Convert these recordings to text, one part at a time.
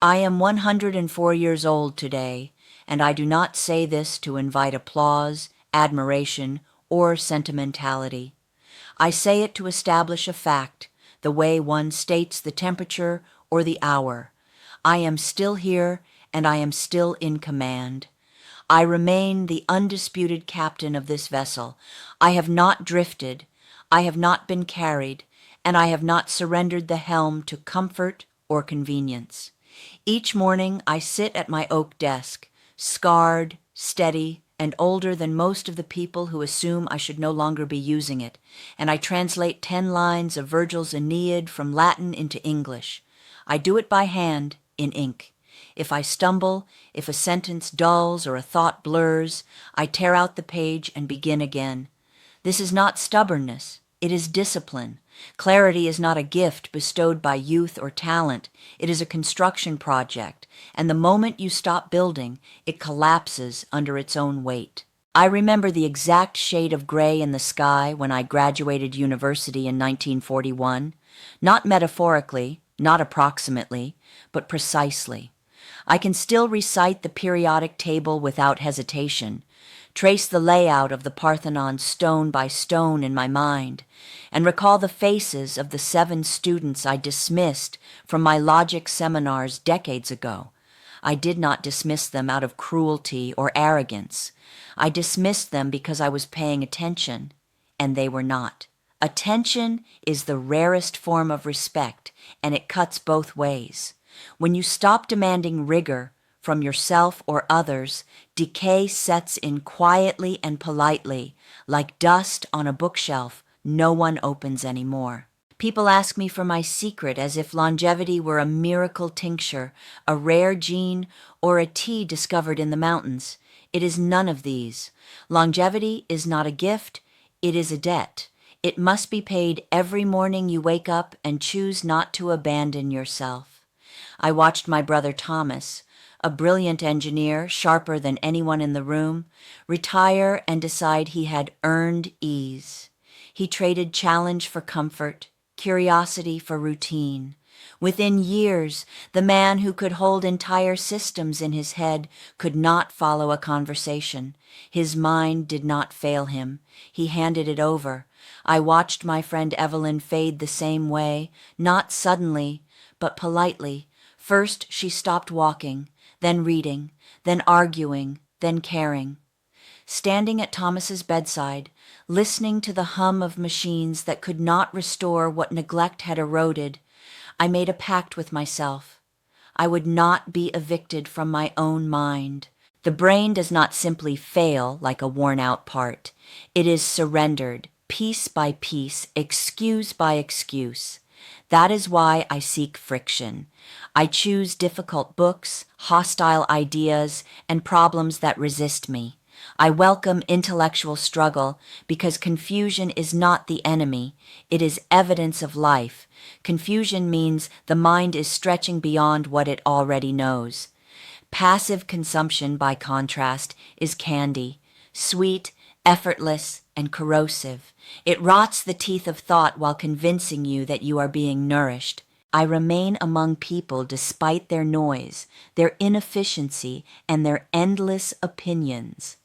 I am 104 years old today, and I do not say this to invite applause, admiration, or sentimentality. I say it to establish a fact, the way one states the temperature or the hour. I am still here, and I am still in command. I remain the undisputed captain of this vessel. I have not drifted, I have not been carried, and I have not surrendered the helm to comfort or convenience. Each morning I sit at my oak desk, scarred, steady, and older than most of the people who assume I should no longer be using it, and I translate 10 lines of Virgil's Aeneid from Latin into English. I do it by hand, in ink. If I stumble, if a sentence dulls or a thought blurs, I tear out the page and begin again. This is not stubbornness, it is discipline. Clarity is not a gift bestowed by youth or talent. It is a construction project, and the moment you stop building, it collapses under its own weight. I remember the exact shade of gray in the sky when I graduated university in 1941, not metaphorically, not approximately, but precisely. I can still recite the periodic table without hesitation, trace the layout of the Parthenon stone by stone in my mind, and recall the faces of the 7 students I dismissed from my logic seminars decades ago. I did not dismiss them out of cruelty or arrogance. I dismissed them because I was paying attention, and they were not. Attention is the rarest form of respect, and it cuts both ways. When you stop demanding rigor from yourself or others, decay sets in quietly and politely, like dust on a bookshelf no one opens anymore. People ask me for my secret as if longevity were a miracle tincture, a rare gene, or a tea discovered in the mountains. It is none of these. Longevity is not a gift, it is a debt. It must be paid every morning you wake up and choose not to abandon yourself. I watched my brother Thomas, a brilliant engineer, sharper than anyone in the room, retire and decide he had earned ease. He traded challenge for comfort, curiosity for routine. Within years, the man who could hold entire systems in his head could not follow a conversation. His mind did not fail him. He handed it over. I watched my friend Evelyn fade the same way, not suddenly, but politely. First, she stopped walking, then reading, then arguing, then caring. Standing at Thomas's bedside, listening to the hum of machines that could not restore what neglect had eroded, I made a pact with myself. I would not be evicted from my own mind. The brain does not simply fail like a worn-out part. It is surrendered, piece by piece, excuse by excuse. That is why I seek friction. I choose difficult books, hostile ideas, and problems that resist me. I welcome intellectual struggle because confusion is not the enemy. It is evidence of life. Confusion means the mind is stretching beyond what it already knows. Passive consumption, by contrast, is candy, sweet, effortless, and corrosive. It rots the teeth of thought while convincing you that you are being nourished. I remain among people despite their noise, their inefficiency, and their endless opinions.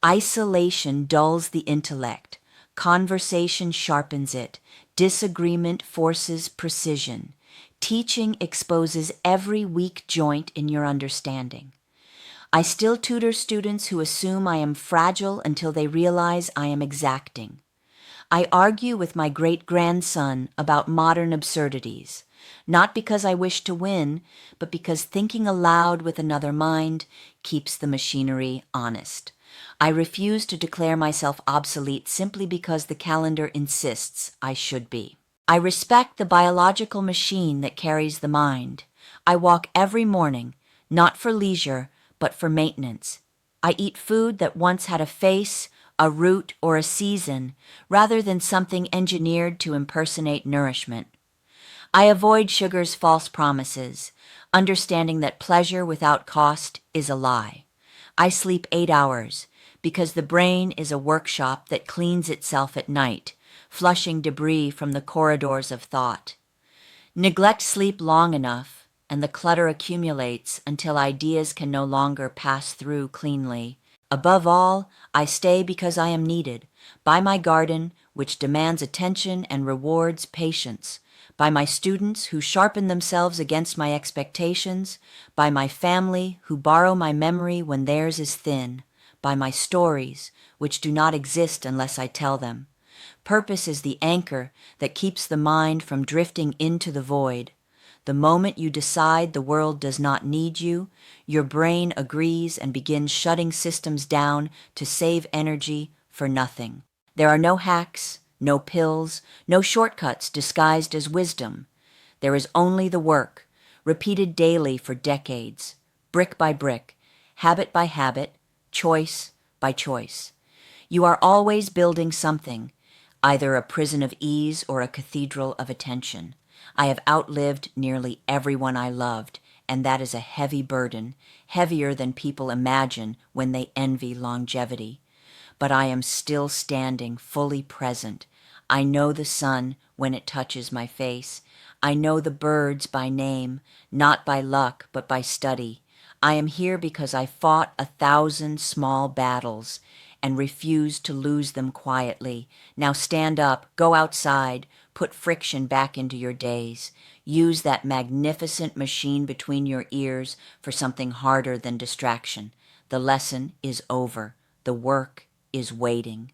Isolation dulls the intellect. Conversation sharpens it. Disagreement forces precision. Teaching exposes every weak joint in your understanding. I still tutor students who assume I am fragile until they realize I am exacting. I argue with my great-grandson about modern absurdities, not because I wish to win, but because thinking aloud with another mind keeps the machinery honest. I refuse to declare myself obsolete simply because the calendar insists I should be. I respect the biological machine that carries the mind. I walk every morning, not for leisure, but for maintenance. I eat food that once had a face, a root, or a season, rather than something engineered to impersonate nourishment. I avoid sugar's false promises, understanding that pleasure without cost is a lie. I sleep 8 hours, because the brain is a workshop that cleans itself at night, flushing debris from the corridors of thought. Neglect sleep long enough, and the clutter accumulates until ideas can no longer pass through cleanly. Above all, I stay because I am needed, by my garden, which demands attention and rewards patience, by my students who sharpen themselves against my expectations, by my family who borrow my memory when theirs is thin, by my stories, which do not exist unless I tell them. Purpose is the anchor that keeps the mind from drifting into the void. The moment you decide the world does not need you, your brain agrees and begins shutting systems down to save energy for nothing. There are no hacks, no pills, no shortcuts disguised as wisdom. There is only the work, repeated daily for decades, brick by brick, habit by habit, choice by choice. You are always building something, either a prison of ease or a cathedral of attention. I have outlived nearly everyone I loved, and that is a heavy burden, heavier than people imagine when they envy longevity. But I am still standing, fully present. I know the sun when it touches my face. I know the birds by name, not by luck, but by study. I am here because I fought 1,000 small battles and refused to lose them quietly. Now stand up, go outside, put friction back into your days. Use that magnificent machine between your ears for something harder than distraction. The lesson is over. The work is waiting.